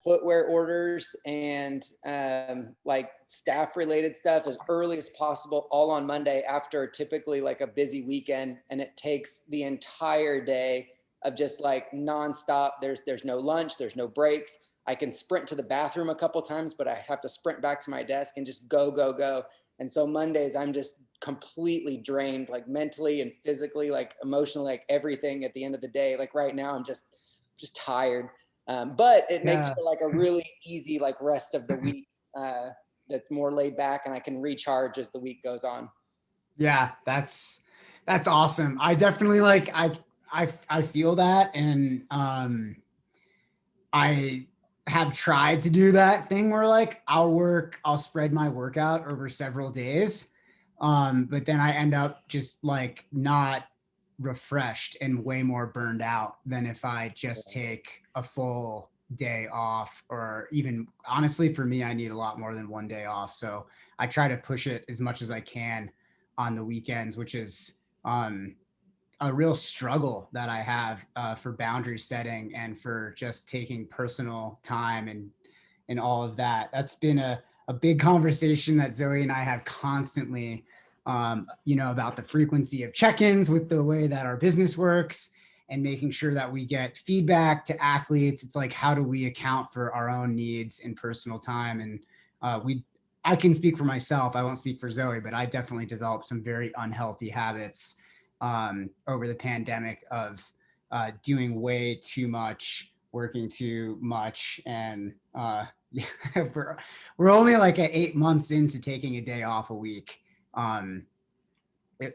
footwear orders and like staff related stuff as early as possible, all on Monday after typically like a busy weekend. And it takes the entire day of just like nonstop. There's no lunch, there's no breaks. I can sprint to the bathroom a couple times, but I have to sprint back to my desk and just go, go, go. And so Mondays, I'm just completely drained, like mentally and physically, like emotionally, like everything at the end of the day. Like right now, I'm just tired. But it makes for like a really easy, like rest of the week that's more laid back, and I can recharge as the week goes on. Yeah, that's awesome. I definitely like, I feel that. And I have tried to do that thing where like I'll spread my workout over several days. But then I end up just like not refreshed and way more burned out than if I just take a full day off. Or even honestly, for me, I need a lot more than one day off. So I try to push it as much as I can on the weekends, which is a real struggle that I have for boundary setting and for just taking personal time and all of that. That's been a big conversation that Zoe and I have constantly, about the frequency of check-ins with the way that our business works and making sure that we get feedback to athletes. It's like, how do we account for our own needs and personal time? And I can speak for myself. I won't speak for Zoe, but I definitely developed some very unhealthy habits over the pandemic of doing way too much, working too much. And we're only like at 8 months into taking a day off a week.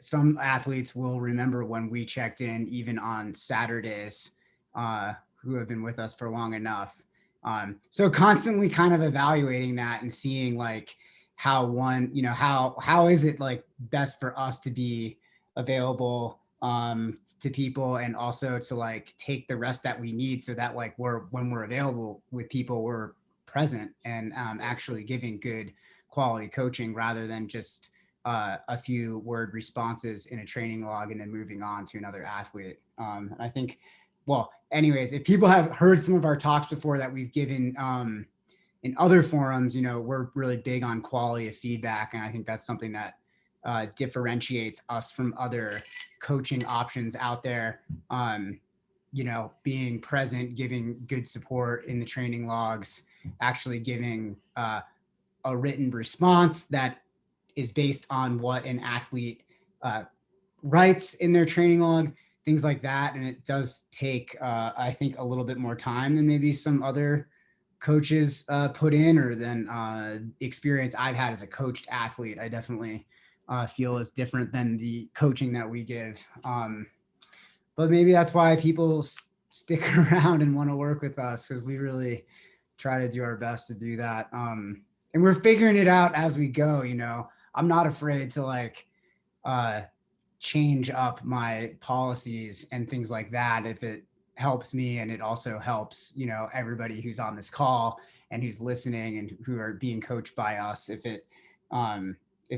Some athletes will remember when we checked in even on Saturdays, who have been with us for long enough. So constantly kind of evaluating that and seeing like how how is it like best for us to be available to people, and also to like take the rest that we need so that like when we're available with people, we're present and actually giving good quality coaching rather than just a few word responses in a training log and then moving on to another athlete. I think, well, anyways, if people have heard some of our talks before that we've given in other forums, we're really big on quality of feedback. And I think that's something that differentiates us from other coaching options out there. Being present, giving good support in the training logs, actually giving a written response that is based on what an athlete writes in their training log, things like that. And it does take, I think, a little bit more time than maybe some other coaches put in, or than experience I've had as a coached athlete. I definitely feel is different than the coaching that we give. But maybe that's why people stick around and want to work with us, because we really try to do our best to do that. And we're figuring it out as we go. I'm not afraid to like change up my policies and things like that if it helps me, and it also helps everybody who's on this call and who's listening and who are being coached by us. If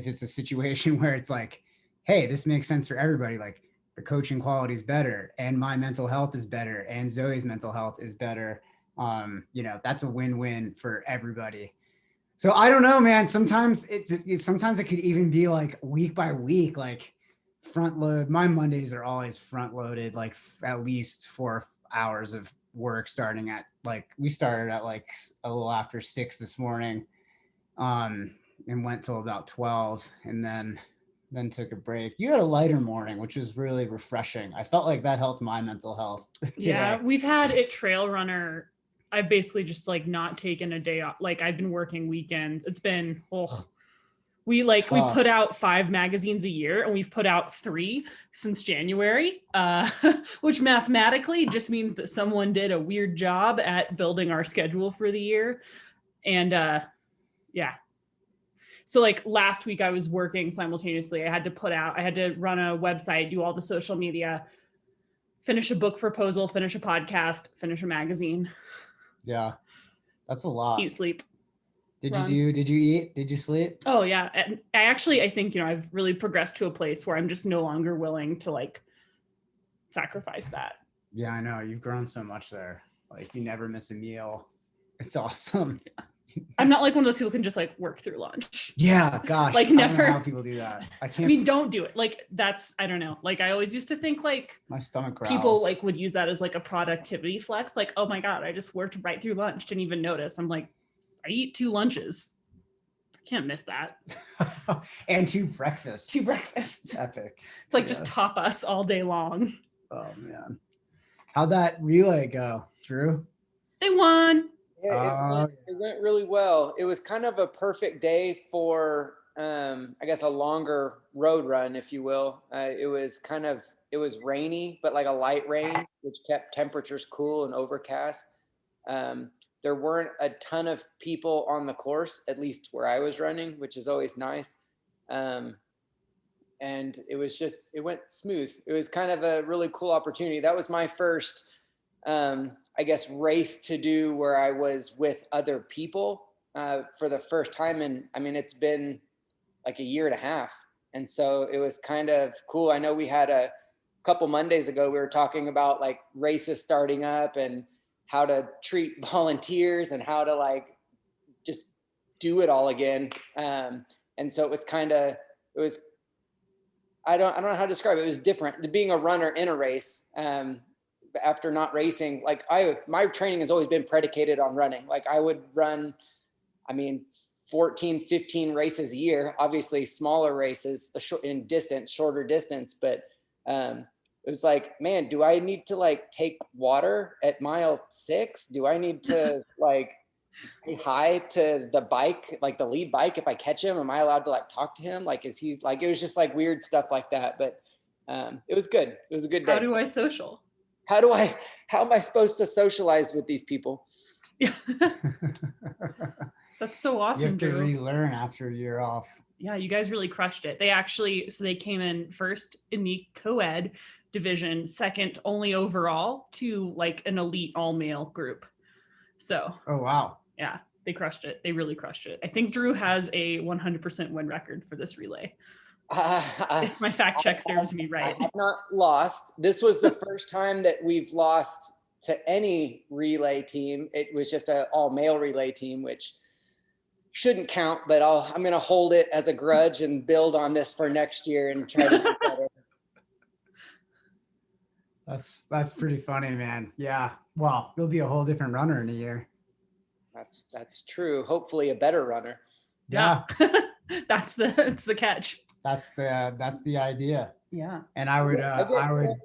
it's a situation where it's like, hey, this makes sense for everybody, like the coaching quality is better and my mental health is better and Zoe's mental health is better, that's a win-win for everybody. So I don't know, man. Sometimes sometimes it could even be like week by week, like front load. My Mondays are always front loaded, like at least 4 hours of work starting at like, we started at like a little after 6 this morning, and went till about 12, and then took a break. You had a lighter morning, which was really refreshing. I felt like that helped my mental health today. Yeah, we've had at Trail Runner, I've basically just like not taken a day off. Like I've been working weekends. It's been, we put out 5 magazines a year, and we've put out 3 since January, which mathematically just means that someone did a weird job at building our schedule for the year. And yeah. So like last week I was working simultaneously. I had to run a website, do all the social media, finish a book proposal, finish a podcast, finish a magazine. Yeah, that's a lot. Eat, sleep. Did you eat? Did you sleep? Oh yeah. And I think, I've really progressed to a place where I'm just no longer willing to like sacrifice that. Yeah, I know. You've grown so much there. Like you never miss a meal. It's awesome. I'm not like one of those people who can just like work through lunch. Yeah, gosh. Like I don't know never. how people do that. I I can't. mean, don't do it. Like that's, I don't know. Like I always used to think like My stomach growls. people like would use that as like a productivity flex. Like, oh my God, I just worked right through lunch. Didn't even notice. I'm like, I eat 2 lunches. I can't miss that. And 2 breakfasts. 2 breakfasts. Epic. It's like just top us all day long. Oh man. How'd that relay go, Drew? They won. Yeah, it went really well. It was kind of a perfect day for, I guess, a longer road run, if you will. It was rainy, but like a light rain, which kept temperatures cool and overcast. There weren't a ton of people on the course, at least where I was running, which is always nice. And it went smooth. It was kind of a really cool opportunity. That was my first, I guess, race to do where I was with other people for the first time. And I mean, it's been like a year and a half. And so it was kind of cool. I know we had a couple Mondays ago, we were talking about like races starting up and how to treat volunteers and how to like just do it all again. And so I don't know how to describe it. It was different being a runner in a race. After not racing, like my training has always been predicated on running. Like I would run, 14, 15 races a year, obviously smaller races shorter distance. But it was like, man, do I need to like take water at mile 6? Do I need to like say hi to the bike, like the lead bike? If I catch him, am I allowed to like talk to him? Like, is he's like, it was just like weird stuff like that. But it was good. It was a good day. How do I social? How am I supposed to socialize with these people? Yeah. That's so awesome. You have to Drew. relearn after a year off. Yeah, you guys really crushed it. They came in first in the co-ed division, second only overall to like an elite all male group. So, oh wow. Yeah, they crushed it. They really crushed it. I think Drew has a 100% win record for this relay. If my fact check serves me right. I have not lost. This was the first time that we've lost to any relay team. It was just an all male relay team, which shouldn't count, but I'm going to hold it as a grudge and build on this for next year and try to do better. That's pretty funny, man. Yeah. Well, you'll be a whole different runner in a year. That's true. Hopefully a better runner. Yeah. That's the catch. That's the idea. Yeah. And I would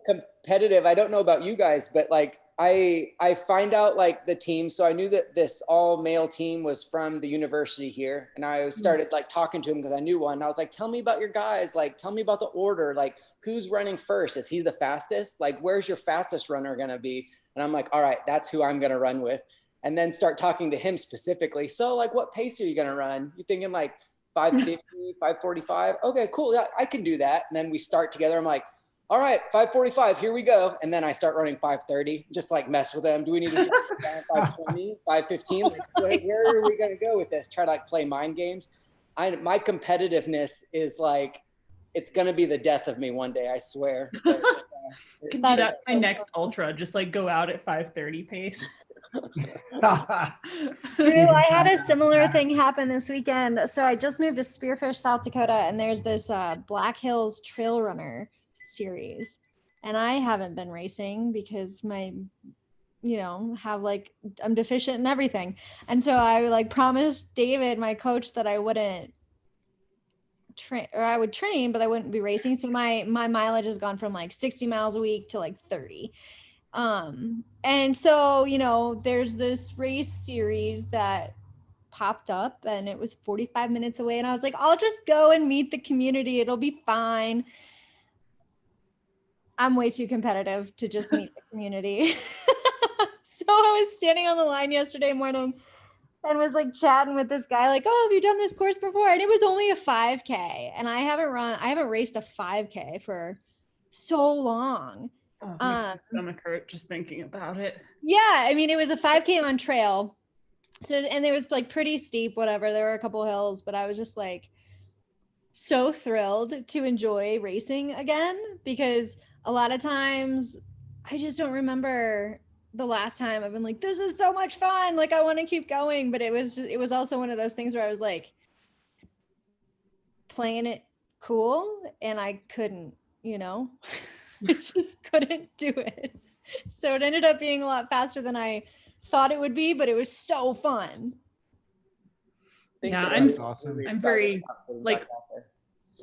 competitive. I don't know about you guys, but like I find out like the team. So I knew that this all male team was from the university here. And I started like talking to him because I knew one. I was like, tell me about your guys. Like, tell me about the order. Like, who's running first? Is he the fastest? Like, where's your fastest runner going to be? And I'm like, all right, that's who I'm going to run with. And then start talking to him specifically. So like, what pace are you going to run? You're thinking like 5:50, 5:45. Okay, cool. Yeah, I can do that. And then we start together. I'm like, all right, 5:45, here we go. And then I start running 5:30, just like mess with them. Do we need to drop it down 5:20, 5:15? Like, where are we going to go with this? Try to like play mind games. My competitiveness is like, it's going to be the death of me one day, I swear. But, can do that my next ultra, just like go out at 5:30 pace. Drew, I had a similar thing happen this weekend. So I just moved to Spearfish, South Dakota, and there's this Black Hills Trail Runner series. And I haven't been racing because I'm deficient in everything. And so I like promised David, my coach, that I wouldn't train, or I would train, but I wouldn't be racing. So my mileage has gone from like 60 miles a week to like 30. And so, there's this race series that popped up and it was 45 minutes away. And I was like, I'll just go and meet the community. It'll be fine. I'm way too competitive to just meet the community. So I was standing on the line yesterday morning and was like chatting with this guy, like, oh, have you done this course before? And it was only a 5K. And I haven't raced a 5K for so long. Oh, makes my stomach hurt just thinking about it. Yeah, it was a 5K on trail. So, and it was like pretty steep, whatever. There were a couple hills, but I was just like so thrilled to enjoy racing again, because a lot of times I just don't remember the last time I've been like, this is so much fun. Like, I want to keep going. But it was also one of those things where I was like playing it cool and I couldn't, I just couldn't do it. So it ended up being a lot faster than I thought it would be, but it was so fun. Yeah, awesome. I'm very like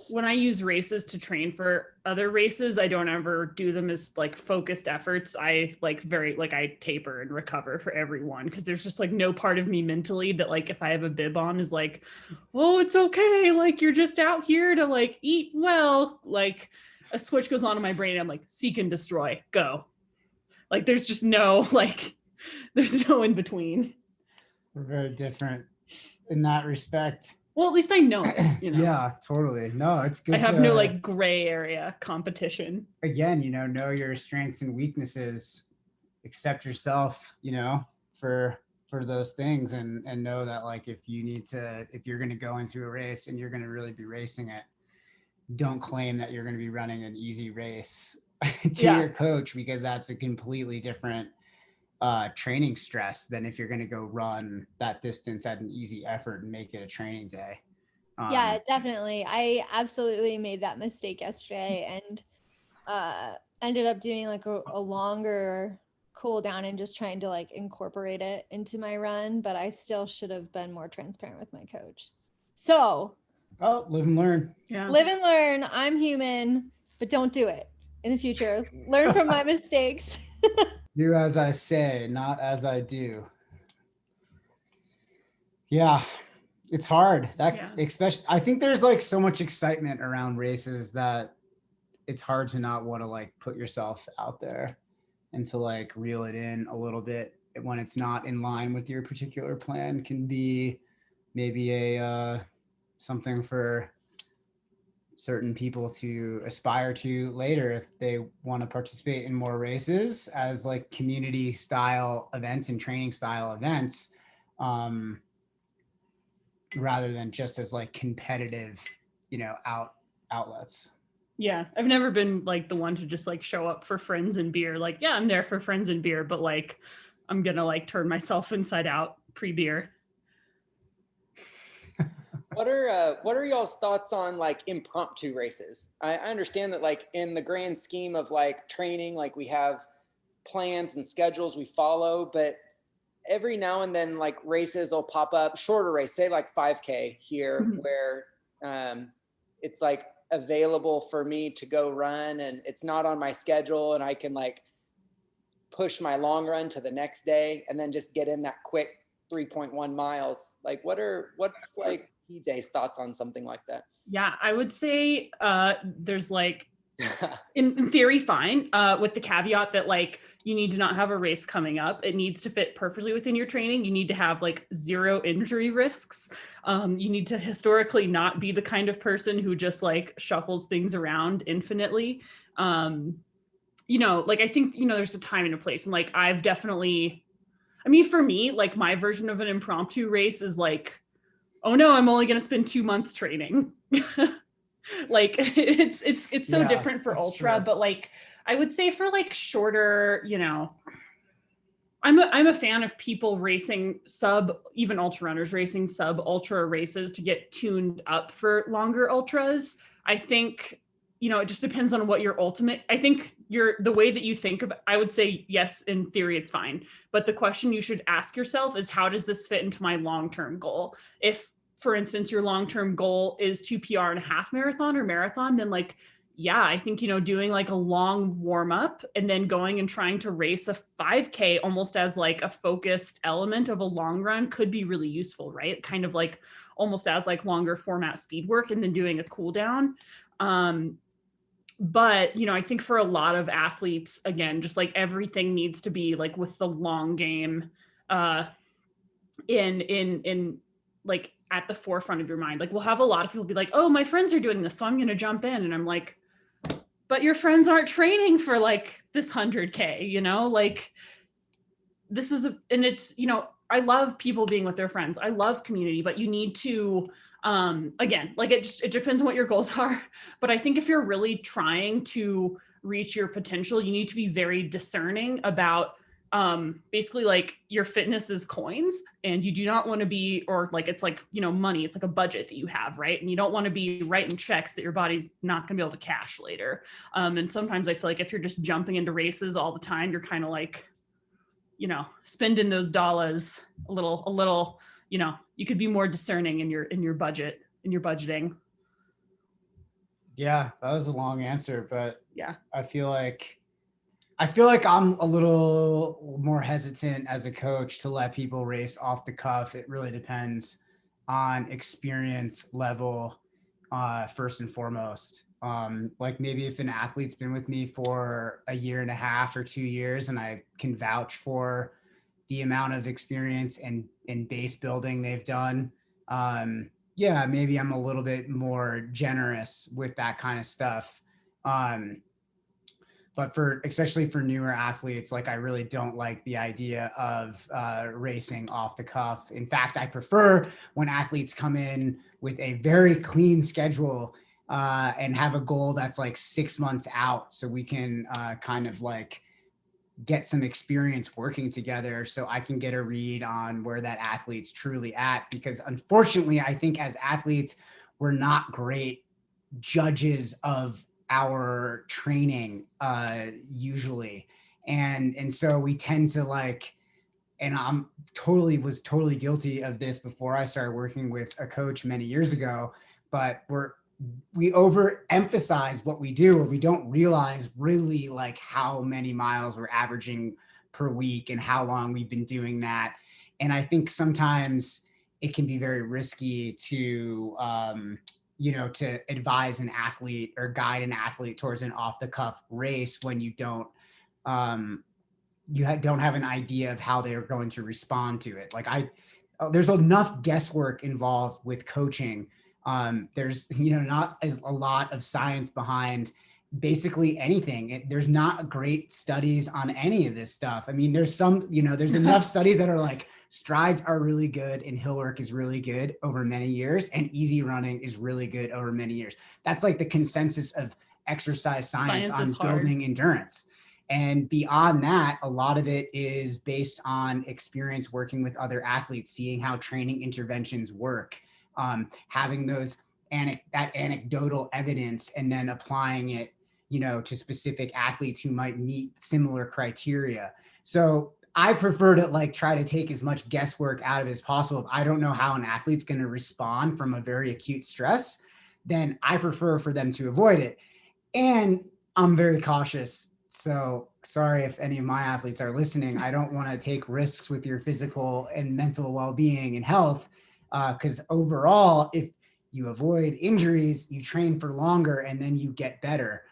when I use races to train for other races, I don't ever do them as like focused efforts. I I taper and recover for everyone because there's just like no part of me mentally that like if I have a bib on is like, oh, it's okay. Like you're just out here to like eat well. Like a switch goes on in my brain and I'm like, seek and destroy, go. Like there's just no there's no in between. We're very different in that respect. Well, at least I know it, Yeah, totally. No, it's good. I have no like gray area competition. Again, know your strengths and weaknesses, accept yourself, for those things and know that like if you're going to go into a race and you're going to really be racing it, don't claim that you're going to be running an easy race to your coach, because that's a completely different training stress than if you're going to go run that distance at an easy effort and make it a training day. Yeah, definitely. I absolutely made that mistake yesterday and ended up doing like a longer cool down and just trying to like incorporate it into my run, but I still should have been more transparent with my coach. So live and learn. Yeah. Live and learn. I'm human, but don't do it in the future. Learn from my mistakes. Do as I say, not as I do. Yeah, it's hard. Especially, I think there's like so much excitement around races that it's hard to not want to like put yourself out there and to like reel it in a little bit when it's not in line with your particular plan. Can be maybe a something for certain people to aspire to later if they want to participate in more races as like community style events and training style events, rather than just as like competitive, outlets. Yeah, I've never been like the one to just like show up for friends and beer. Like, yeah, I'm there for friends and beer, but like I'm gonna like turn myself inside out pre-beer. What are y'all's thoughts on like impromptu races? I understand that like in the grand scheme of like training, like we have plans and schedules we follow, but every now and then like races will pop up, shorter race, say like 5K here, where it's like available for me to go run and it's not on my schedule and I can like push my long run to the next day and then just get in that quick 3.1 miles. Like what's like Day's thoughts on something like that? Yeah, I would say there's like in theory fine, with the caveat that like you need to not have a race coming up. It needs to fit perfectly within your training. You need to have like 0 injury risks. You need to historically not be the kind of person who just like shuffles things around infinitely. Like I think, there's a time and a place, and like I've definitely, for me, like my version of an impromptu race is like, oh no, I'm only going to spend 2 months training. Like it's so different for ultra, true. But like, I would say for like shorter, I'm a fan of people racing even ultra runners racing sub ultra races to get tuned up for longer ultras. I think, it just depends on what your ultimate, I think the way that you think about, I would say, yes, in theory, it's fine. But the question you should ask yourself is, how does this fit into my long-term goal? If, for instance, your long-term goal is to PR in a half marathon or marathon, then like, yeah, I think, doing like a long warm up and then going and trying to race a 5K almost as like a focused element of a long run could be really useful, right? Kind of like almost as like longer format speed work and then doing a cool down. But, I think for a lot of athletes, again, just like everything needs to be like with the long game in like at the forefront of your mind. Like we'll have a lot of people be like, oh, my friends are doing this, so I'm going to jump in. And I'm like, but your friends aren't training for like this 100K, like this is, and it's, I love people being with their friends. I love community, but you need to, again, like it depends on what your goals are. But I think if you're really trying to reach your potential, you need to be very discerning about basically like your fitness is coins, and you do not want to be, or like, it's like, you know, money, it's like a budget that you have, right? And you don't want to be writing checks that your body's not going to be able to cash later. And sometimes I feel like if you're just jumping into races all the time, you're kind of like, you know, spending those dollars a little, you know, you could be more discerning in your budget, in your budgeting. Yeah, that was a long answer, but Yeah. I feel like I'm a little more hesitant as a coach to let people race off the cuff. It really depends on experience level, first and foremost. Like maybe if an athlete's been with me for a year and a half or 2 years, and I can vouch for the amount of experience and base building they've done, yeah, maybe I'm a little bit more generous with that kind of stuff. But especially for newer athletes, like I really don't like the idea of racing off the cuff. In fact, I prefer when athletes come in with a very clean schedule and have a goal that's like 6 months out, so we can kind of like get some experience working together, so I can get a read on where that athlete's truly at. Because unfortunately, I think as athletes, we're not great judges of our training usually, and so we tend to like, and was totally guilty of this before I started working with a coach many years ago, but we overemphasize what we do, or we don't realize really like how many miles we're averaging per week and how long we've been doing that. And I think sometimes it can be very risky to you know, to advise an athlete or guide an athlete towards an off the cuff race when you don't don't have an idea of how they're going to respond to it. Like there's enough guesswork involved with coaching. There's, you know, not as a lot of science behind basically anything. There's not great studies on any of this stuff. I mean, there's some, you know, there's enough studies that are like strides are really good and hill work is really good over many years, and easy running is really good over many years. That's like the consensus of exercise science on building endurance. And beyond that, a lot of it is based on experience working with other athletes, seeing how training interventions work, having that anecdotal evidence, and then applying it, you know, to specific athletes who might meet similar criteria. So I prefer to like try to take as much guesswork out of it as possible. If I don't know how an athlete's going to respond from a very acute stress, then I prefer for them to avoid it. And I'm very cautious. So sorry if any of my athletes are listening. I don't want to take risks with your physical and mental well-being and health, because overall, if you avoid injuries, you train for longer, and then you get better.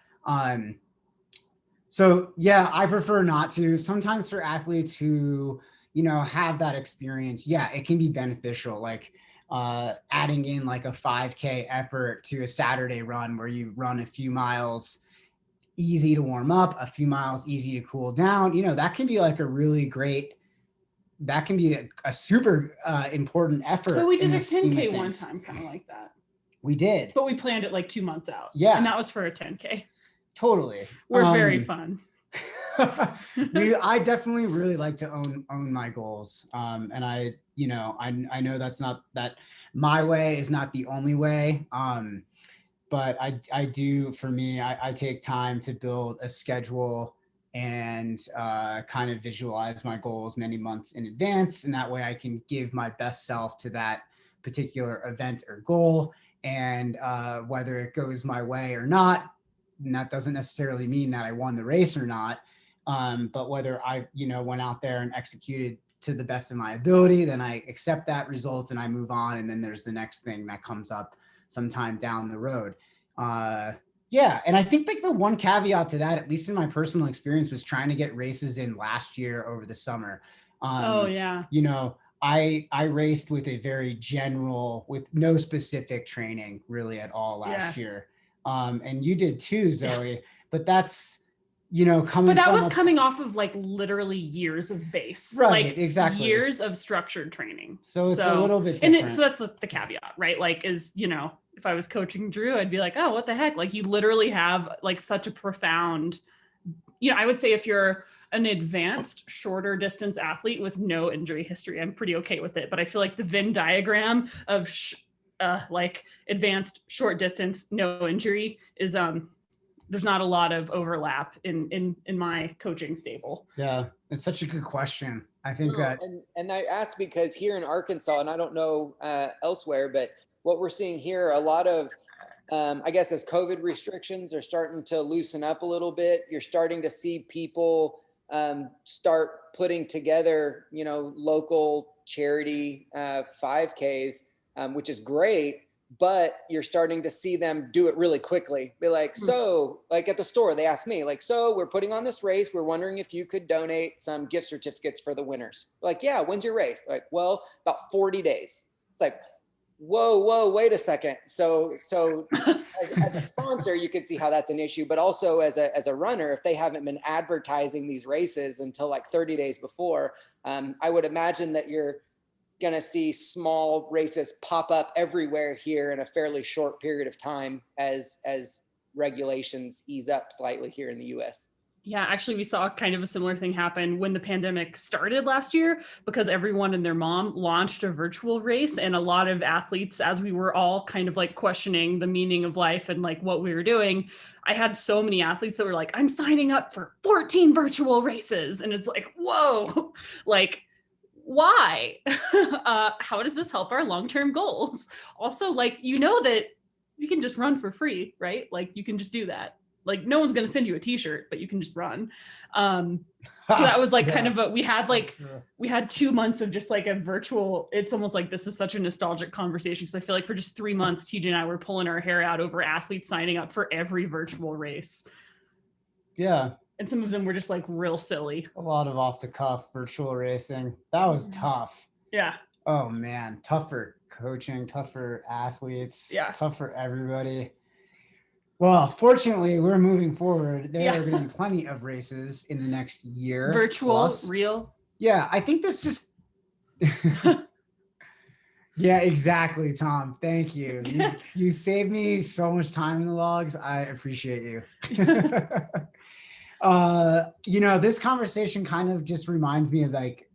So yeah, I prefer not to. Sometimes for athletes who, you know, have that experience, yeah, it can be beneficial. Like adding in like a 5K effort to a Saturday run where you run a few miles easy to warm up, a few miles easy to cool down. You know, that can be like a really great, that can be a super important effort. But we did a 10K one time, kind of like that. We did. But we planned it like 2 months out. Yeah. And that was for a 10K. Totally. We're very fun. I definitely really like to own my goals. And I know that my way is not the only way. But I do, for me, I take time to build a schedule and kind of visualize my goals many months in advance. And that way I can give my best self to that particular event or goal. And whether it goes my way or not, and that doesn't necessarily mean that I won the race or not, but whether I, went out there and executed to the best of my ability, then I accept that result and I move on. And then there's the next thing that comes up sometime down the road. Yeah. And I think like the one caveat to that, at least in my personal experience, was trying to get races in last year over the summer. Oh yeah. I raced with a very general, with no specific training really at all last year. And you did too, Zoe, but that's, coming off of like literally years of base, right? Like exactly. Years of structured training. So it's a little bit different. So that's the caveat, right? Like if I was coaching Drew, I'd be like, oh, what the heck? Like you literally have like such a profound, I would say if you're an advanced shorter distance athlete with no injury history, I'm pretty okay with it. But I feel like the Venn diagram of like advanced short distance, no injury is there's not a lot of overlap in my coaching stable. Yeah, it's such a good question. I think that, and I asked because here in Arkansas, and I don't know elsewhere, but what we're seeing here, a lot of I guess as COVID restrictions are starting to loosen up a little bit, you're starting to see people start putting together, local charity 5Ks, which is great. But you're starting to see them do it really quickly. Be like, so like at the store, they ask me like, so we're putting on this race. We're wondering if you could donate some gift certificates for the winners. Like, yeah, when's your race? Like, well, about 40 days. It's like, whoa, wait a second. So as a sponsor, you could see how that's an issue, but also as a runner, if they haven't been advertising these races until like 30 days before, I would imagine that you're going to see small races pop up everywhere here in a fairly short period of time as regulations ease up slightly here in the US. Yeah, actually, we saw kind of a similar thing happen when the pandemic started last year, because everyone and their mom launched a virtual race, and a lot of athletes, as we were all kind of like questioning the meaning of life and like what we were doing, I had so many athletes that were like, I'm signing up for 14 virtual races. And it's like, whoa, like, why? How does this help our long-term goals? Also, like, that you can just run for free, right? Like, you can just do that. Like, no one's going to send you a t-shirt, but you can just run. So that was like kind of we had 2 months of just like a virtual, it's almost like this is such a nostalgic conversation, because I feel like for just 3 months, TJ and I were pulling our hair out over athletes signing up for every virtual race. Yeah. And some of them were just like real silly. A lot of off the cuff virtual racing. That was tough. Yeah. Oh man, tough for coaching, tough for athletes, tough for everybody. Well, fortunately, we're moving forward. There are going to be plenty of races in the next year. Virtual, plus. real. Yeah, I think this just... Yeah, exactly, Tom. Thank you. You saved me so much time in the logs. I appreciate you. This conversation kind of just reminds me of like,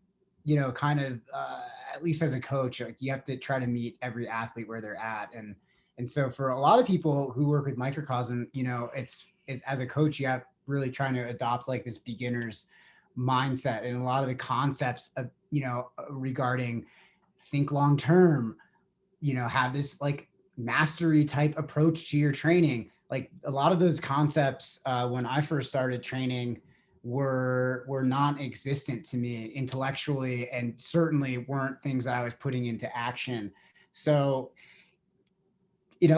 at least as a coach, like you have to try to meet every athlete where they're at. And so for a lot of people who work with Microcosm, it's as a coach, you have really trying to adopt like this beginner's mindset, and a lot of the concepts of, regarding think long-term, have this like mastery type approach to your training. Like a lot of those concepts when I first started training were non-existent to me intellectually, and certainly weren't things that I was putting into action. So,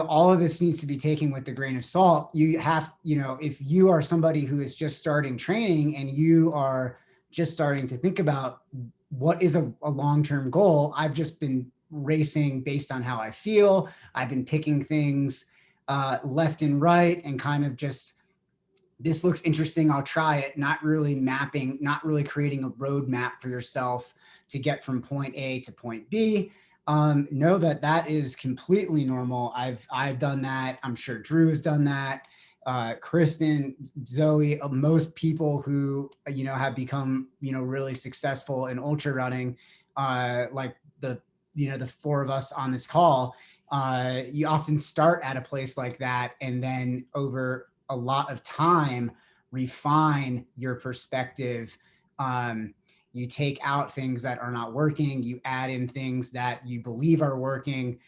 all of this needs to be taken with a grain of salt. You have, if you are somebody who is just starting training and you are just starting to think about what is a long-term goal, I've just been racing based on how I feel. I've been picking things left and right, and kind of just, this looks interesting, I'll try it, not really mapping, not really creating a roadmap for yourself to get from point A to point B. Know that is completely normal. I've done that. I'm sure Drew has done that. Kristen, Zoe, most people who, have become, really successful in ultra running, like the four of us on this call, you often start at a place like that, and then over a lot of time, refine your perspective. You take out things that are not working, you add in things that you believe are working.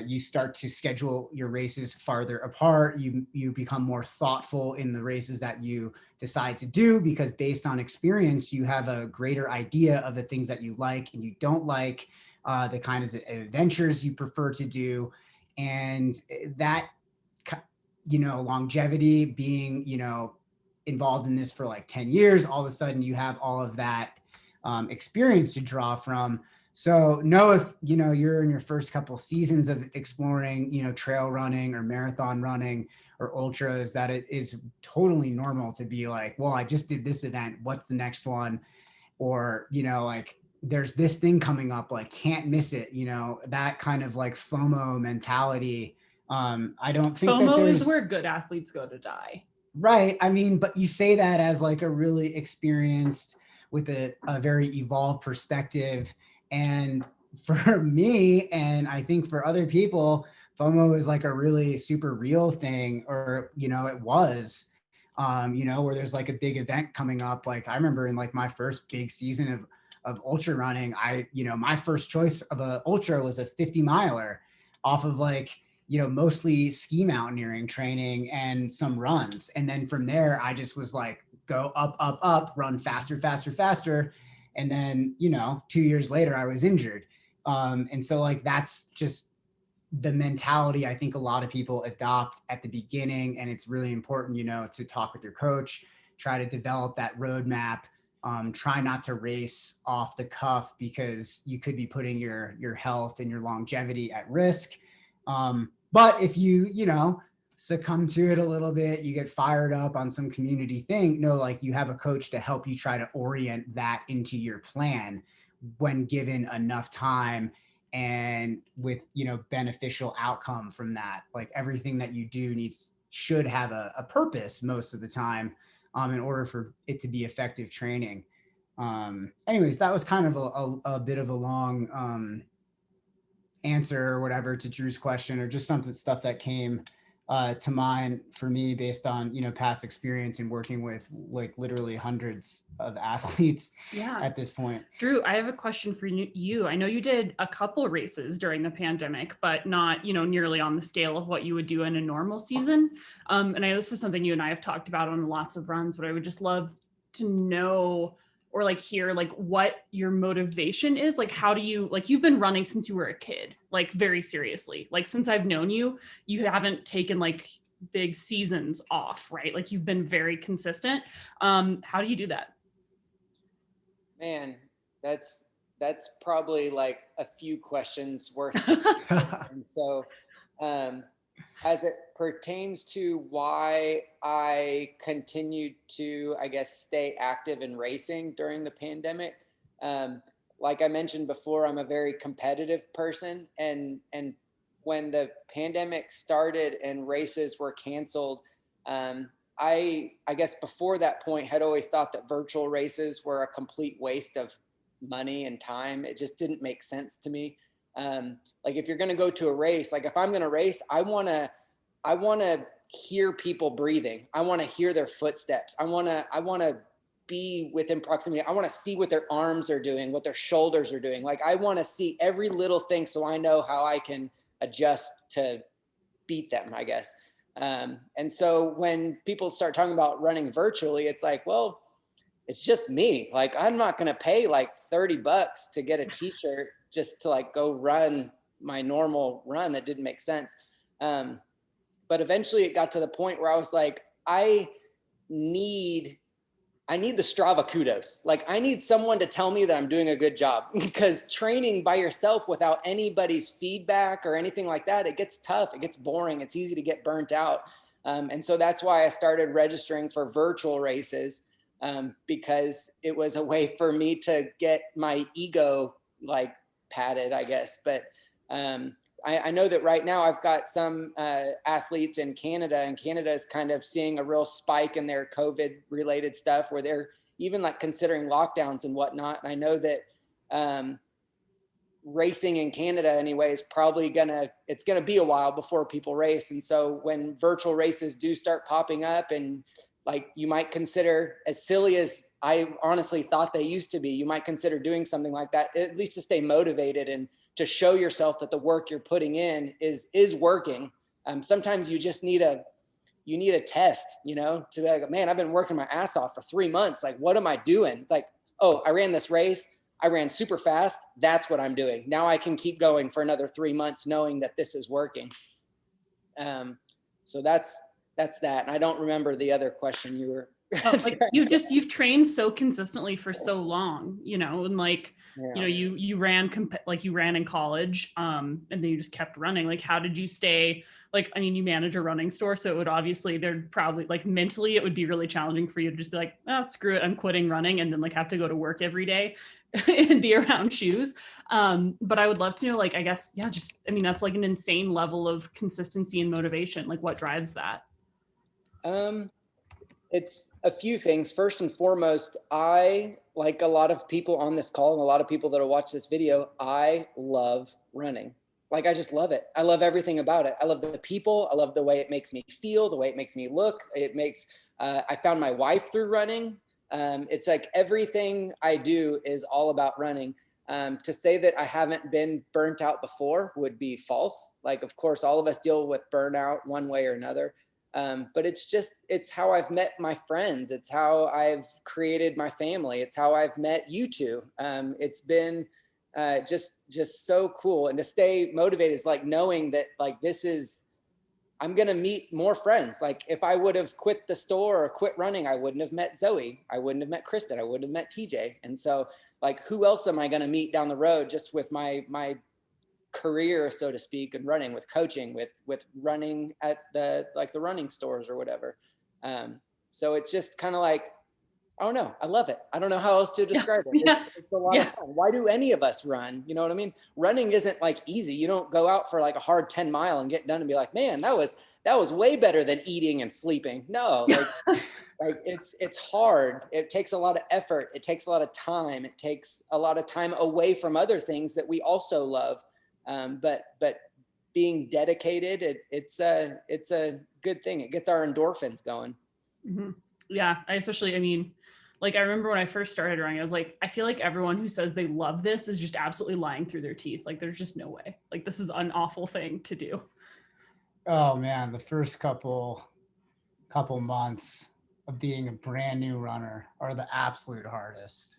You start to schedule your races farther apart. You become more thoughtful in the races that you decide to do, because based on experience, you have a greater idea of the things that you like and you don't like, the kinds of adventures you prefer to do. And that, longevity, being, involved in this for like 10 years, all of a sudden you have all of that experience to draw from. So know if, you're in your first couple seasons of exploring, trail running or marathon running or ultras, that it is totally normal to be like, well, I just did this event, what's the next one? Or, like, there's this thing coming up, like, can't miss it, that kind of like FOMO mentality. I don't think FOMO is where good athletes go to die. Right. I mean, but you say that as like a really experienced with a very evolved perspective. And for me, and I think for other people, FOMO is like a really super real thing, or, you know, it was, you know, where there's like a big event coming up. Like I remember in like my first big season of ultra running, you know, my first choice of a ultra was a 50 miler off of like, you know, mostly ski mountaineering training and some runs. And then from there, I just was like, go up, up, up, run faster, faster, faster. And then, you know, 2 years later, I was injured. And so like, that's just the mentality I think a lot of people adopt at the beginning. And it's really important, you know, to talk with your coach, try to develop that roadmap. Try not to race off the cuff because you could be putting your health and your longevity at risk. But if you know, succumb to it a little bit, you get fired up on some community thing, no, like you have a coach to help you try to orient that into your plan when given enough time and with, you know, beneficial outcome from that. Like everything that you do should have a purpose most of the time, in order for it to be effective training. Anyways, that was kind of a bit of a long, answer or whatever to Drew's question, or just stuff that came to mind for me based on, you know, past experience in working with like literally hundreds of athletes at this point. Drew, I have a question for you. I know you did a couple races during the pandemic, but not, you know, nearly on the scale of what you would do in a normal season. And I know this is something you and I have talked about on lots of runs, but I would just love to know or like hear like what your motivation is. Like, how do you, like, you've been running since you were a kid, like very seriously, like since I've known you, you haven't taken like big seasons off, right? Like you've been very consistent. How do you do that? Man, that's probably like a few questions worth. And so, as it pertains to why I continued to, I guess, stay active in racing during the pandemic, like I mentioned before, I'm a very competitive person, and when the pandemic started and races were canceled, I guess before that point had always thought that virtual races were a complete waste of money and time. It just didn't make sense to me. Like if you're going to go to a race, like if I'm going to race, I want to hear people breathing. I want to hear their footsteps. I want to be within proximity. I want to see what their arms are doing, what their shoulders are doing. Like I want to see every little thing so I know how I can adjust to beat them, I guess. And so when people start talking about running virtually, it's like, well, it's just me. Like I'm not going to pay like $30 to get a t-shirt just to like go run my normal run. That didn't make sense. But eventually it got to the point where I was like, I need the Strava kudos. Like I need someone to tell me that I'm doing a good job, because training by yourself without anybody's feedback or anything like that, it gets tough. It gets boring. It's easy to get burnt out. And so that's why I started registering for virtual races, because it was a way for me to get my ego like patted, I guess. But I know that right now I've got some athletes in Canada, and Canada is kind of seeing a real spike in their COVID related stuff where they're even like considering lockdowns and whatnot. And I know that racing in Canada anyway is probably it's gonna be a while before people race. And so when virtual races do start popping up, and like you might consider, as silly as I honestly thought they used to be, you might consider doing something like that, at least to stay motivated and to show yourself that the work you're putting in is working. Sometimes you just need a test, you know, to be like, man, I've been working my ass off for 3 months. Like, what am I doing? It's like, oh, I ran this race. I ran super fast. That's what I'm doing. Now I can keep going for another 3 months knowing that this is working. So that's that. And I don't remember the other question you were. Like you've trained so consistently for so long, you know, and like, you know, you ran in college, and then you just kept running. Like, how did you stay, like, I mean, you manage a running store, so it would obviously, there'd probably like mentally, it would be really challenging for you to just be like, oh, screw it, I'm quitting running, and then like have to go to work every day and be around shoes. But I would love to know, like, I guess, yeah, just, I mean, that's like an insane level of consistency and motivation. Like what drives that? It's a few things. First and foremost, I, like a lot of people on this call and a lot of people that will watch this video, I love running. Like, I just love it. I love everything about it. I love the people. I love the way it makes me feel, the way it makes me look. It makes, I found my wife through running. It's like everything I do is all about running. To say that I haven't been burnt out before would be false. Like, of course, all of us deal with burnout one way or another. But it's how I've met my friends. It's how I've created my family. It's how I've met you two. It's been just so cool. And to stay motivated is like knowing that like I'm going to meet more friends. Like if I would have quit the store or quit running, I wouldn't have met Zoe. I wouldn't have met Kristen. I wouldn't have met TJ. And so like, who else am I going to meet down the road just with my career, so to speak, and running, with coaching, with running at the running stores or whatever. So it's just kind of like, I don't know. I love it. I don't know how else to describe it. It's a lot of fun. Why do any of us run? You know what I mean? Running isn't like easy. You don't go out for like a hard 10 mile and get done and be like, man, that was way better than eating and sleeping. No, like it's hard. It takes a lot of effort. It takes a lot of time. It takes a lot of time away from other things that we also love. But being dedicated, it's a good thing. It gets our endorphins going. Mm-hmm. Yeah, I mean, like I remember when I first started running, I was like, I feel like everyone who says they love this is just absolutely lying through their teeth. Like there's just no way. Like this is an awful thing to do. Oh man, the first couple months of being a brand new runner are the absolute hardest.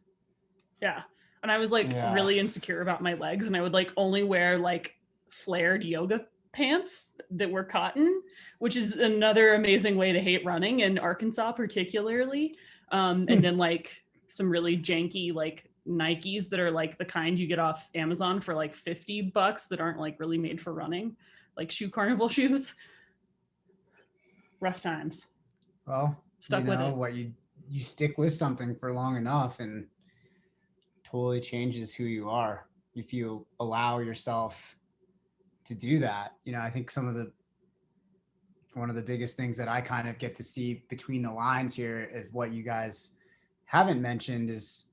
Yeah. And I was like really insecure about my legs, and I would like only wear like flared yoga pants that were cotton, which is another amazing way to hate running in Arkansas particularly. And then like some really janky like Nikes that are like the kind you get off Amazon for like $50 that aren't like really made for running, like Shoe Carnival shoes. Rough times. Well, stuck with it. What you stick with something for long enough and totally changes who you are if you allow yourself to do that. I think one of the biggest things that I kind of get to see between the lines here is what you guys haven't mentioned is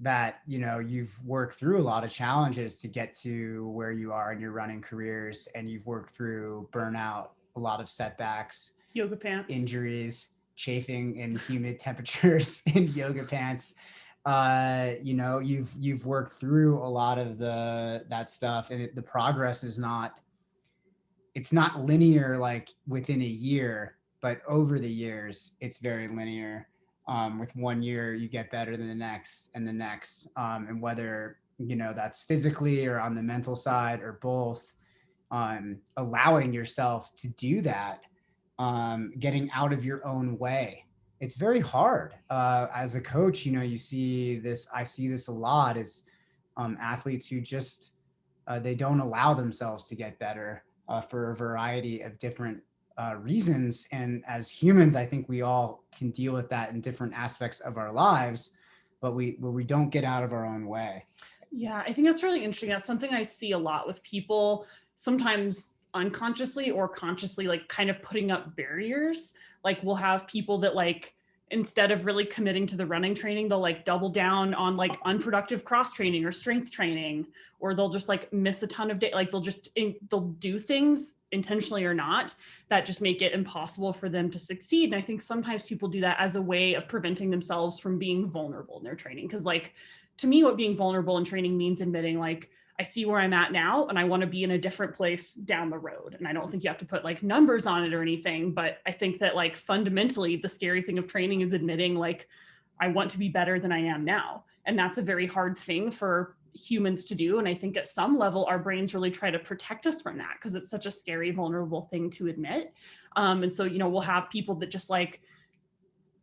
that, you've worked through a lot of challenges to get to where you are in your running careers, and you've worked through burnout, a lot of setbacks, yoga pants, injuries, chafing in humid temperatures in yoga pants. You've worked through a lot of that stuff, and the progress is it's not linear like within a year, but over the years it's very linear. With 1 year you get better than the next and the next, and whether that's physically or on the mental side or both, allowing yourself to do that, getting out of your own way. It's very hard. As a coach, I see this a lot, is athletes who just they don't allow themselves to get better for a variety of different reasons. And as humans, I think we all can deal with that in different aspects of our lives, but we don't get out of our own way. Yeah, I think that's really interesting. That's something I see a lot with people, sometimes unconsciously or consciously, like kind of putting up barriers. Like we'll have people that like, instead of really committing to the running training, they'll like double down on like unproductive cross training or strength training, or they'll just like miss a ton of like they'll do things intentionally or not that just make it impossible for them to succeed. And I think sometimes people do that as a way of preventing themselves from being vulnerable in their training. Because like, to me, what being vulnerable in training means admitting like, I see where I'm at now and I want to be in a different place down the road. And I don't think you have to put like numbers on it or anything, but I think that like fundamentally the scary thing of training is admitting like, I want to be better than I am now. And that's a very hard thing for humans to do. And I think at some level, our brains really try to protect us from that because it's such a scary, vulnerable thing to admit. And so, we'll have people that just like,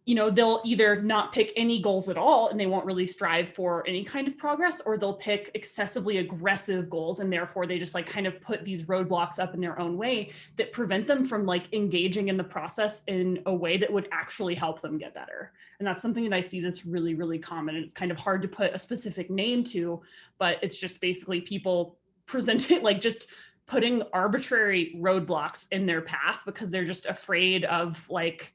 they'll either not pick any goals at all and they won't really strive for any kind of progress, or they'll pick excessively aggressive goals. And therefore they just like kind of put these roadblocks up in their own way that prevent them from like engaging in the process in a way that would actually help them get better. And that's something that I see that's really, really common. And it's kind of hard to put a specific name to, but it's just basically people presenting like just putting arbitrary roadblocks in their path because they're just afraid of like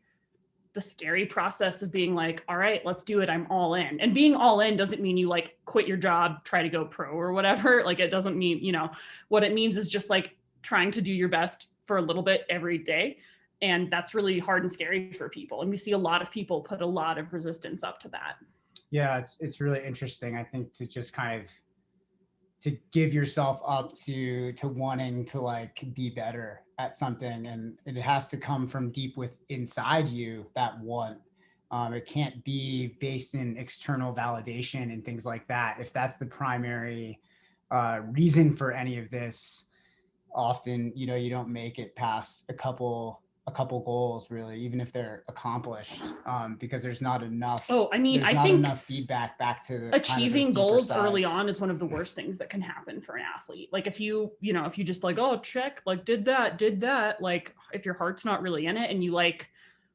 the scary process of being like, all right, let's do it. I'm all in. And being all in doesn't mean you like quit your job, try to go pro or whatever. Like, it doesn't mean, you know, what it means is just like trying to do your best for a little bit every day. And that's really hard and scary for people. And we see a lot of people put a lot of resistance up to that. Yeah, it's really interesting. I think to just kind of to give yourself up to wanting to like be better at something, and it has to come from deep inside you, that want. It can't be based in external validation and things like that. If that's the primary reason for any of this, often, you know, you don't make it past a couple goals, really, even if they're accomplished, because there's not enough. I think enough feedback back to the achieving kind of goals early on is one of the worst things that can happen for an athlete. Like, if you just like, oh, check, like did that, like if your heart's not really in it and you like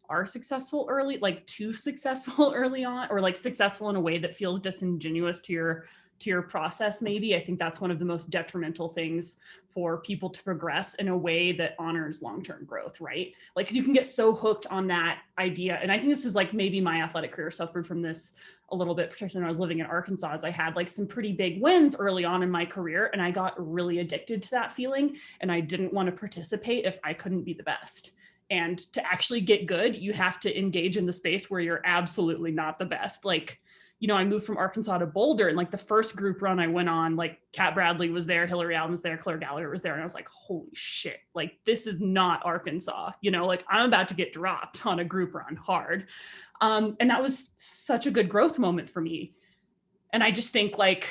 are successful early, like too successful early on, or like successful in a way that feels disingenuous to your process, maybe, I think that's one of the most detrimental things for people to progress in a way that honors long-term growth, right? Like, because you can get so hooked on that idea. And I think this is like, maybe my athletic career suffered from this a little bit, particularly when I was living in Arkansas, as I had like some pretty big wins early on in my career. And I got really addicted to that feeling. And I didn't want to participate if I couldn't be the best. And to actually get good, you have to engage in the space where you're absolutely not the best. Like, you know, I moved from Arkansas to Boulder, and like the first group run I went on, like Kat Bradley was there, Hillary Allen was there, Claire Gallagher was there. And I was like, holy shit, like this is not Arkansas, you know, like I'm about to get dropped on a group run hard. And that was such a good growth moment for me. And I just think like,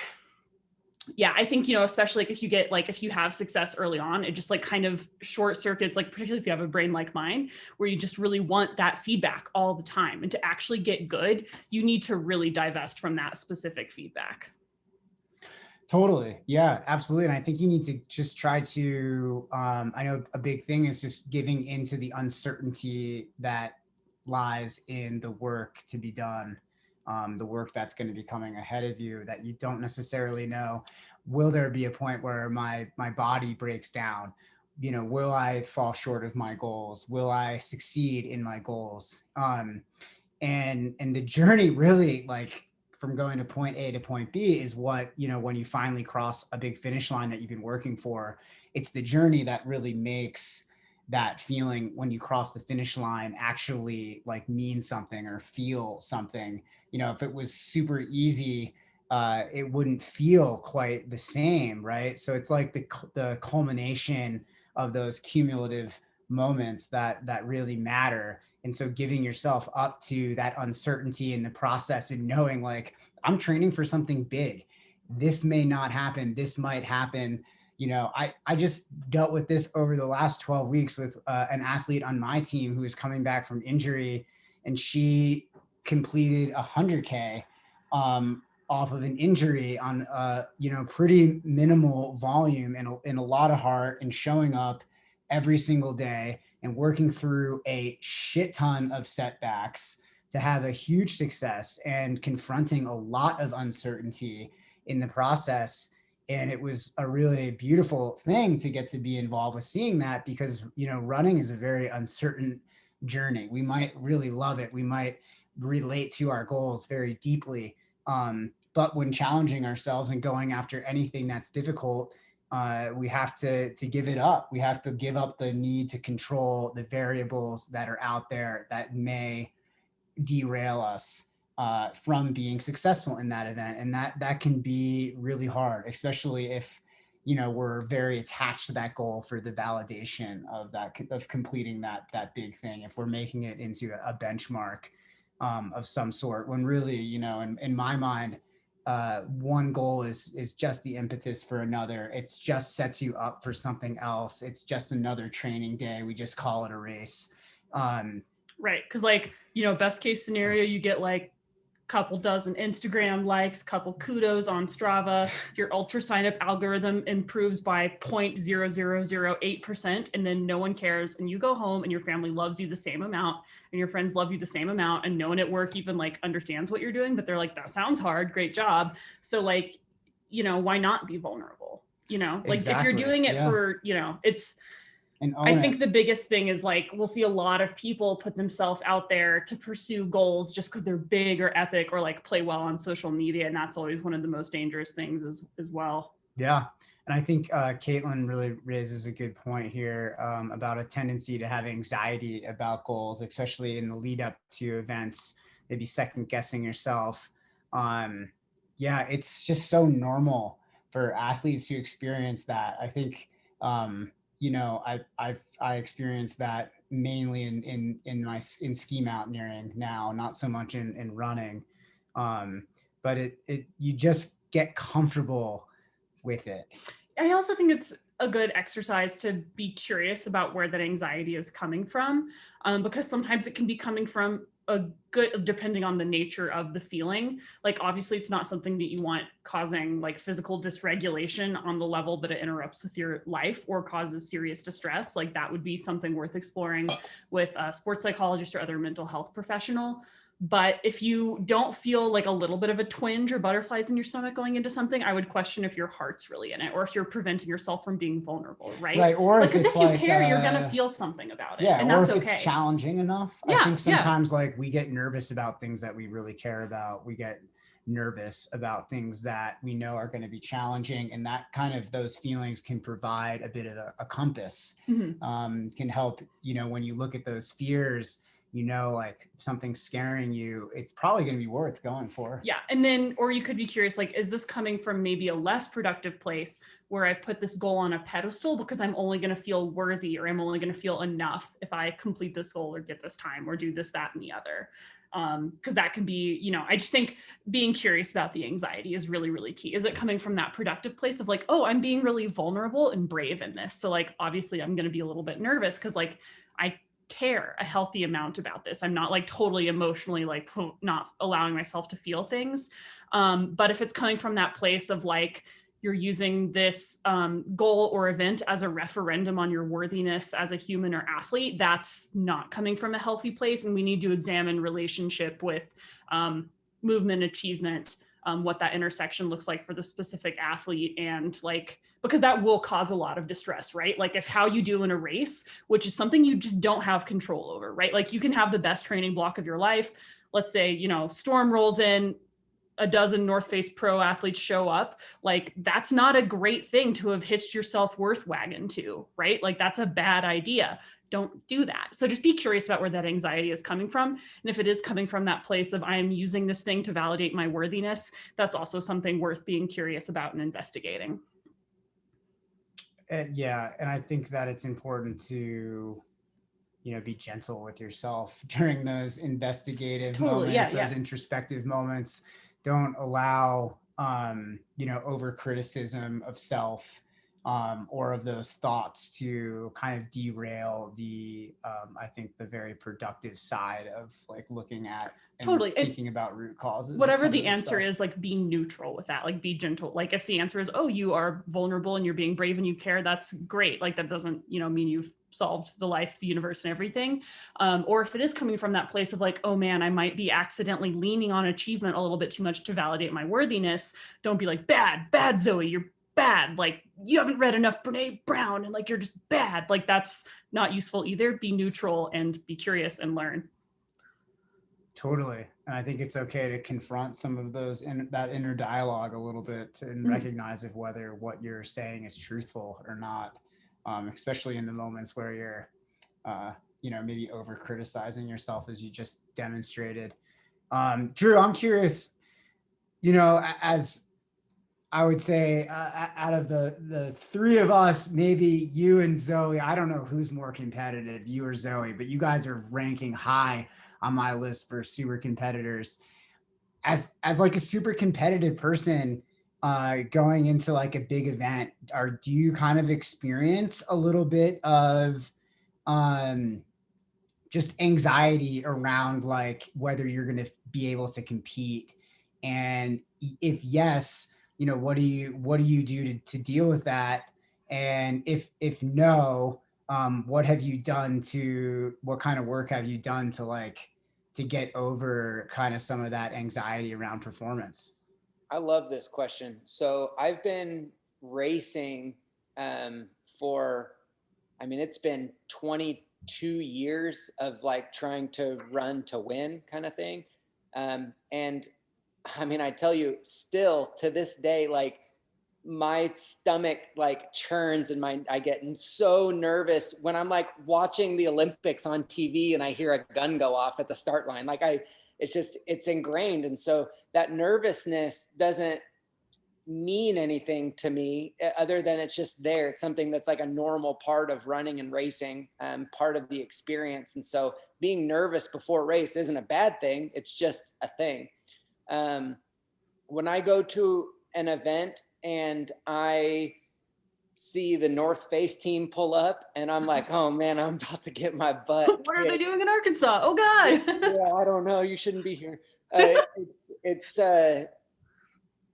yeah, I think, you know, especially like if you have success early on, it just like kind of short circuits, like particularly if you have a brain like mine, where you just really want that feedback all the time. And to actually get good, you need to really divest from that specific feedback. Totally. Yeah, absolutely. And I think you need to just try to, I know a big thing is just giving into the uncertainty that lies in the work to be done. The work that's going to be coming ahead of you that you don't necessarily know. Will there be a point where my body breaks down? You know, will I fall short of my goals? Will I succeed in my goals? And the journey really, like from going to point A to point B, is what, you know, when you finally cross a big finish line that you've been working for, it's the journey that really makes that feeling when you cross the finish line actually like mean something or feel something. You know, if it was super easy, it wouldn't feel quite the same, right? So it's like the culmination of those cumulative moments that really matter. And so giving yourself up to that uncertainty in the process and knowing like, I'm training for something big. This may not happen. This might happen. You know, I just dealt with this over the last 12 weeks with an athlete on my team who is coming back from injury, and she completed 100K off of an injury on you know, pretty minimal volume and a lot of heart, and showing up every single day and working through a shit ton of setbacks to have a huge success and confronting a lot of uncertainty in the process. And it was a really beautiful thing to get to be involved with seeing that, because, you know, running is a very uncertain journey. We might really love it. We might relate to our goals very deeply. But when challenging ourselves and going after anything that's difficult, we have to give it up. We have to give up the need to control the variables that are out there that may derail us from being successful in that event. And that can be really hard, especially if, you know, we're very attached to that goal for the validation of completing that big thing. If we're making it into a benchmark of some sort, when really, you know, in my mind, one goal is just the impetus for another. It's just sets you up for something else. It's just another training day. We just call it a race. Right. Because like, you know, best case scenario, you get like couple dozen Instagram likes, couple kudos on Strava, your ultra sign up algorithm improves by 0.0008%, and then no one cares, and you go home and your family loves you the same amount and your friends love you the same amount, and no one at work even like understands what you're doing, but they're like, that sounds hard, great job. So like, you know, why not be vulnerable? You know, like exactly. If you're doing it for, you know, it's And I think the biggest thing is like, we'll see a lot of people put themselves out there to pursue goals just because they're big or epic or like play well on social media. And that's always one of the most dangerous things as well. Yeah. And I think Caitlin really raises a good point here about a tendency to have anxiety about goals, especially in the lead up to events, maybe second guessing yourself. Yeah, it's just so normal for athletes to experience that. I think, you know, I experienced that mainly in ski mountaineering now, not so much in running. But you just get comfortable with it. I also think it's a good exercise to be curious about where that anxiety is coming from, because sometimes it can be coming from a good, depending on the nature of the feeling. Like obviously it's not something that you want causing like physical dysregulation on the level that it interrupts with your life or causes serious distress. Like that would be something worth exploring with a sports psychologist or other mental health professional. But if you don't feel like a little bit of a twinge or butterflies in your stomach going into something, I would question if your heart's really in it or if you're preventing yourself from being vulnerable, right? Right. Or like, if it's if you care, you're gonna feel something about it. Yeah, and or that's if okay. It's challenging enough. Yeah, I think sometimes like we get nervous about things that we really care about. We get nervous about things that we know are going to be challenging, and that kind of those feelings can provide a bit of a compass. Can help, you know, when you look at those fears, you know, like if something's scaring you, it's probably going to be worth going for. Yeah. And then, or you could be curious, like, is this coming from maybe a less productive place where I've put this goal on a pedestal because I'm only going to feel worthy or I'm only going to feel enough if I complete this goal or get this time or do this, that, and the other. Because that can be, you know, I just think being curious about the anxiety is really, really key. Is it coming from that productive place of like, oh, I'm being really vulnerable and brave in this. So like, obviously I'm going to be a little bit nervous because like I care a healthy amount about this. I'm not like totally emotionally like not allowing myself to feel things. But if it's coming from that place of like, you're using this goal or event as a referendum on your worthiness as a human or athlete, that's not coming from a healthy place. And we need to examine relationship with movement, achievement, what that intersection looks like for the specific athlete. And like, because that will cause a lot of distress, right? Like if how you do in a race, which is something you just don't have control over, right? Like you can have the best training block of your life. Let's say, you know, storm rolls in, a dozen North Face pro athletes show up. Like that's not a great thing to have hitched your self-worth wagon to, right? Like that's a bad idea. Don't do that. So just be curious about where that anxiety is coming from. And if it is coming from that place of I am using this thing to validate my worthiness, that's also something worth being curious about and investigating. Yeah. And I think that it's important to, you know, be gentle with yourself during those investigative moments, those introspective moments. Don't allow, you know, over criticism of self or of those thoughts to kind of derail the, I think the very productive side of like looking at and thinking about root causes. Whatever the answer is, like be neutral with that, like be gentle. Like if the answer is, oh, you are vulnerable and you're being brave and you care, that's great. Like that doesn't, you know, mean you've solved the life, the universe, and everything. Or if it is coming from that place of like, oh man, I might be accidentally leaning on achievement a little bit too much to validate my worthiness. Don't be like, bad, Zoe, you're bad. Like you haven't read enough Brene Brown and like, you're just bad. Like that's not useful either. Be neutral and be curious and learn. Totally. And I think it's okay to confront some of those that inner dialogue a little bit and recognize if whether what you're saying is truthful or not. Especially in the moments where you're, you know, maybe over criticizing yourself as you just demonstrated. Drew, I'm curious, you know, as I would say out of the three of us, maybe you and Zoe, I don't know who's more competitive, you or Zoe, but you guys are ranking high on my list for super competitors. As like a super competitive person, going into like a big event, do you kind of experience a little bit of just anxiety around like whether you're going to be able to compete? And if yes, you know, what do you do to deal with that? And if no, what have you done what kind of work have you done to get over kind of some of that anxiety around performance? I love this question. So I've been racing for I mean, it's been 22 years of like trying to run to win kind of thing. And I mean, I tell you, still to this day, like my stomach like churns and I get so nervous when I'm like watching the Olympics on TV and I hear a gun go off at the start line. Like it's ingrained. And so that nervousness doesn't mean anything to me other than it's just there. It's something that's like a normal part of running and racing, part of the experience. And so being nervous before race isn't a bad thing. It's just a thing. When I go to an event and I see the North Face team pull up and I'm like, oh man, I'm about to get my butt. What are they doing in Arkansas? Oh God. Yeah, I don't know. You shouldn't be here.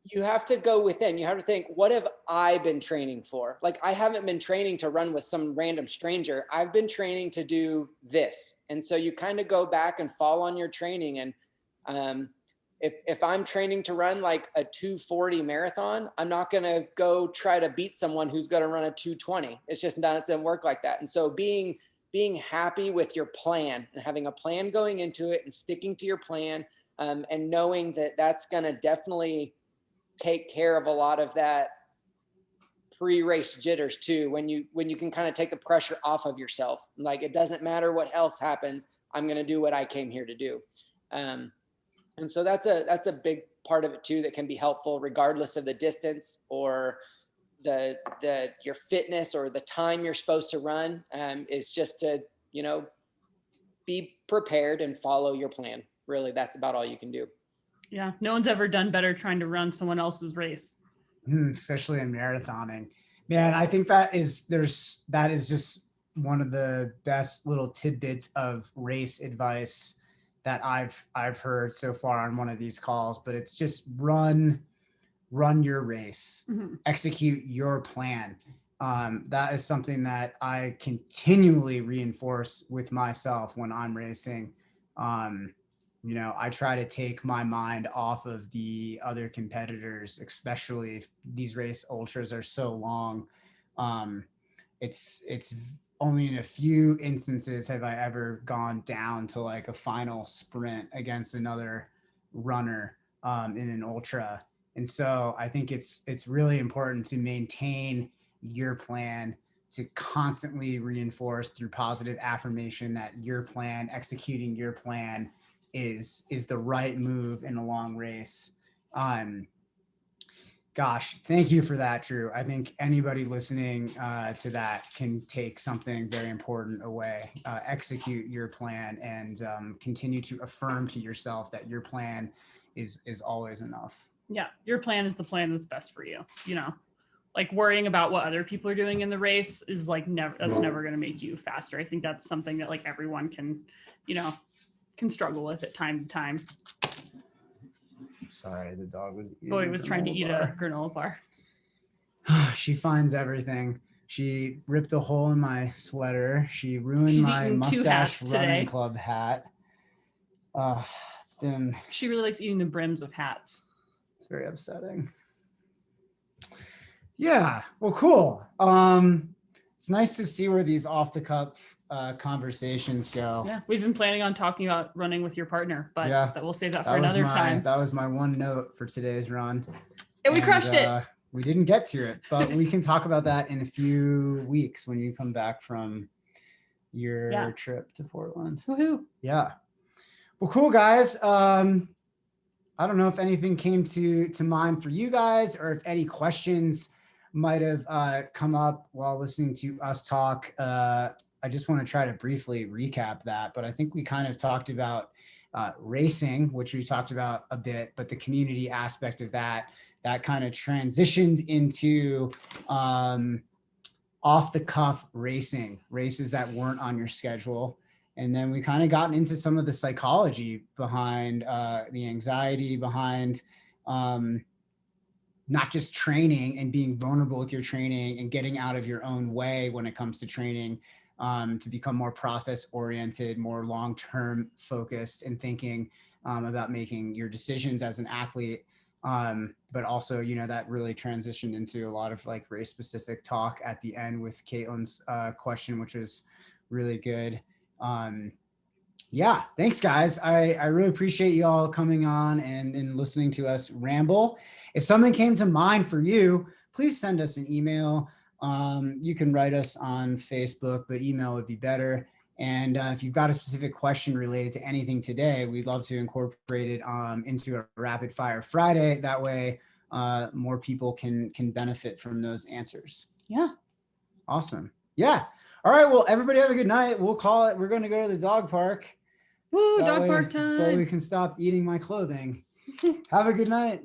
You have to go within. You have to think, what have I been training for? Like, I haven't been training to run with some random stranger. I've been training to do this. And so you kind of go back and fall on your training. And if I'm training to run like a 240 marathon, I'm not going to go try to beat someone who's going to run a 220. It's just not, it doesn't work like that. And so being happy with your plan and having a plan going into it and sticking to your plan, and knowing that that's going to definitely take care of a lot of that pre-race jitters too, when you can kind of take the pressure off of yourself. Like, it doesn't matter what else happens, I'm going to do what I came here to do. And so that's a big part of it too, that can be helpful regardless of the distance or your fitness or the time you're supposed to run, is just to, be prepared and follow your plan. Really, that's about all you can do. Yeah, no one's ever done better trying to run someone else's race. Especially in marathoning. Man, I think that is just one of the best little tidbits of race advice that I've heard so far on one of these calls, but it's just run your race, execute your plan. That is something that I continually reinforce with myself when I'm racing. I try to take my mind off of the other competitors, especially if these race ultras are so long. It's only in a few instances have I ever gone down to like a final sprint against another runner in an ultra. And so I think it's really important to maintain your plan, to constantly reinforce through positive affirmation that your plan, executing your plan is the right move in a long race. Gosh, thank you for that, Drew. I think anybody listening to that can take something very important away. Execute your plan and continue to affirm to yourself that your plan is always enough. Yeah, your plan is the plan that's best for you. Like worrying about what other people are doing in the race is like never going to make you faster. I think that's something that like everyone can struggle with at time to time. Sorry, the dog was eating. Boy was trying to eat a granola bar. She finds everything. She ripped a hole in my sweater. She ruined my mustache running club hat. It's been. She really likes eating the brims of hats. It's very upsetting. Yeah. Well, cool. It's nice to see where these off the cuff conversations go. Yeah, we've been planning on talking about running with your partner, but we'll save that for another time. That was my one note for today's run. And we crushed it. We didn't get to it, but we can talk about that in a few weeks when you come back from your trip to Portland. Woohoo. Yeah. Well, cool, guys. I don't know if anything came to mind for you guys or if any questions might have come up while listening to us talk. I just want to try to briefly recap that, but I think we kind of talked about racing, which we talked about a bit, but the community aspect of that kind of transitioned into off the cuff races that weren't on your schedule. And then we kind of gotten into some of the psychology behind the anxiety behind not just training and being vulnerable with your training and getting out of your own way when it comes to training, to become more process oriented, more long-term focused and thinking about making your decisions as an athlete But also, you know, that really transitioned into a lot of like race specific talk at the end with Caitlin's question, which was really good. Yeah, thanks guys. I really appreciate you all coming on and listening to us ramble. If something came to mind for you, please send us an email. You can write us on Facebook, but email would be better. And if you've got a specific question related to anything today, we'd love to incorporate it into a rapid fire Friday. That way, more people can benefit from those answers. Yeah. Awesome. Yeah. All right. Well, everybody have a good night. We'll call it. We're going to go to the dog park. Woo, That dog way, park time. so we can stop eating my clothing. Have a good night.